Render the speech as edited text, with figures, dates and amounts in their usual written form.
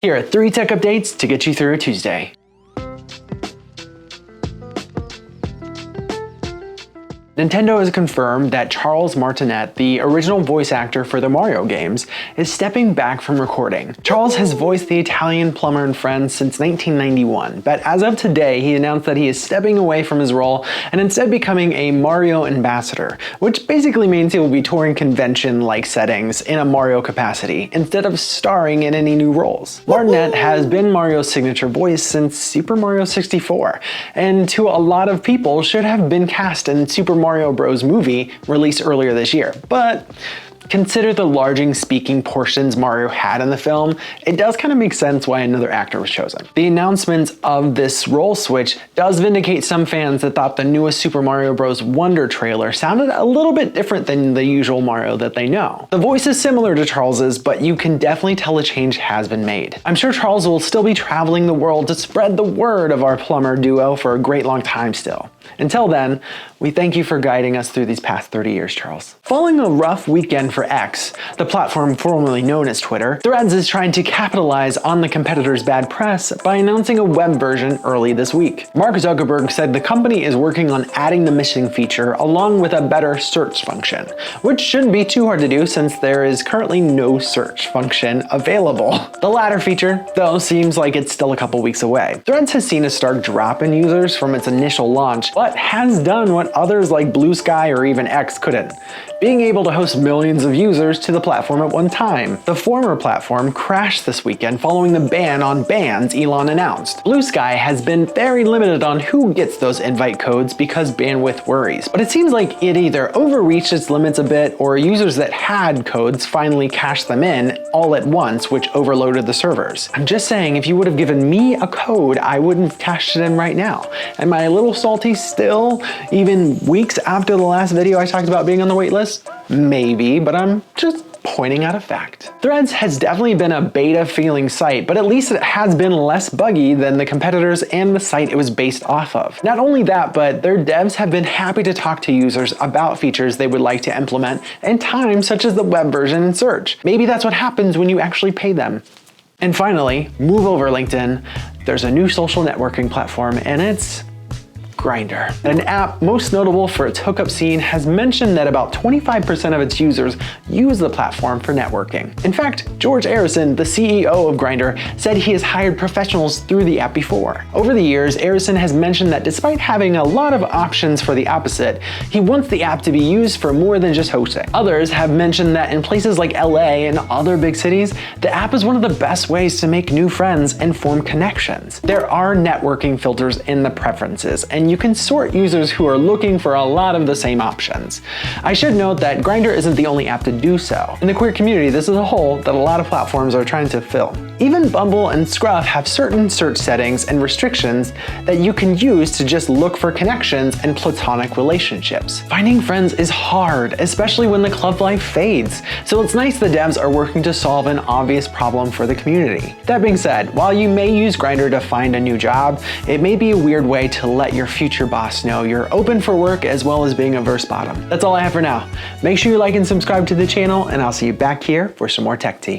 Here are 3 tech updates to get you through a Tuesday. Nintendo has confirmed that Charles Martinet, the original voice actor for the Mario games, is stepping back from recording. Charles has voiced the Italian plumber in Friends since 1991, but as of today, he announced that he is stepping away from his role and instead becoming a Mario ambassador, which basically means he will be touring convention-like settings in a Mario capacity, instead of starring in any new roles. Martinet has been Mario's signature voice since Super Mario 64, and to a lot of people should have been cast in Super Mario Bros. Movie released earlier this year, but consider the larging speaking portions Mario had in the film, it does kind of make sense why another actor was chosen. The announcement of this role switch does vindicate some fans that thought the newest Super Mario Bros. Wonder trailer sounded a little bit different than the usual Mario that they know. The voice is similar to Charles's, but you can definitely tell a change has been made. I'm sure Charles will still be traveling the world to spread the word of our plumber duo for a great long time still. Until then, we thank you for guiding us through these past 30 years, Charles. Following a rough weekend for X, the platform formerly known as Twitter, Threads is trying to capitalize on the competitor's bad press by announcing a web version early this week. Mark Zuckerberg said the company is working on adding the missing feature along with a better search function, which shouldn't be too hard to do since there is currently no search function available. The latter feature, though, seems like it's still a couple weeks away. Threads has seen a stark drop in users from its initial launch, but has done what others like Blue Sky or even X couldn't, being able to host millions of users to the platform at one time. The former platform crashed this weekend following the ban on bans Elon announced. Blue Sky has been very limited on who gets those invite codes because bandwidth worries, but it seems like it either overreached its limits a bit or users that had codes finally cashed them in all at once, which overloaded the servers. I'm just saying, if you would have given me a code, I wouldn't have cashed it in right now. Am I a little salty still, even weeks after the last video I talked about being on the wait list? Maybe, but I'm just pointing out a fact. Threads has definitely been a beta feeling site, but at least it has been less buggy than the competitors and the site it was based off of. Not only that, but their devs have been happy to talk to users about features they would like to implement in time, such as the web version and search. Maybe that's what happens when you actually pay them. And finally, move over LinkedIn. There's a new social networking platform and it's Grindr. An app most notable for its hookup scene has mentioned that about 25% of its users use the platform for networking. In fact, George Arison, the CEO of Grindr, said he has hired professionals through the app before. Over the years, Arison has mentioned that despite having a lot of options for the opposite, he wants the app to be used for more than just hosting. Others have mentioned that in places like LA and other big cities, the app is one of the best ways to make new friends and form connections. There are networking filters in the preferences, and you can sort users who are looking for a lot of the same options. I should note that Grindr isn't the only app to do so. In the queer community, this is a hole that a lot of platforms are trying to fill. Even Bumble and Scruff have certain search settings and restrictions that you can use to just look for connections and platonic relationships. Finding friends is hard, especially when the club life fades, so it's nice the devs are working to solve an obvious problem for the community. That being said, while you may use Grindr to find a new job, it may be a weird way to let your future boss know you're open for work as well as being a verse bottom. That's all I have for now. Make sure you like and subscribe to the channel, and I'll see you back here for some more tech tea.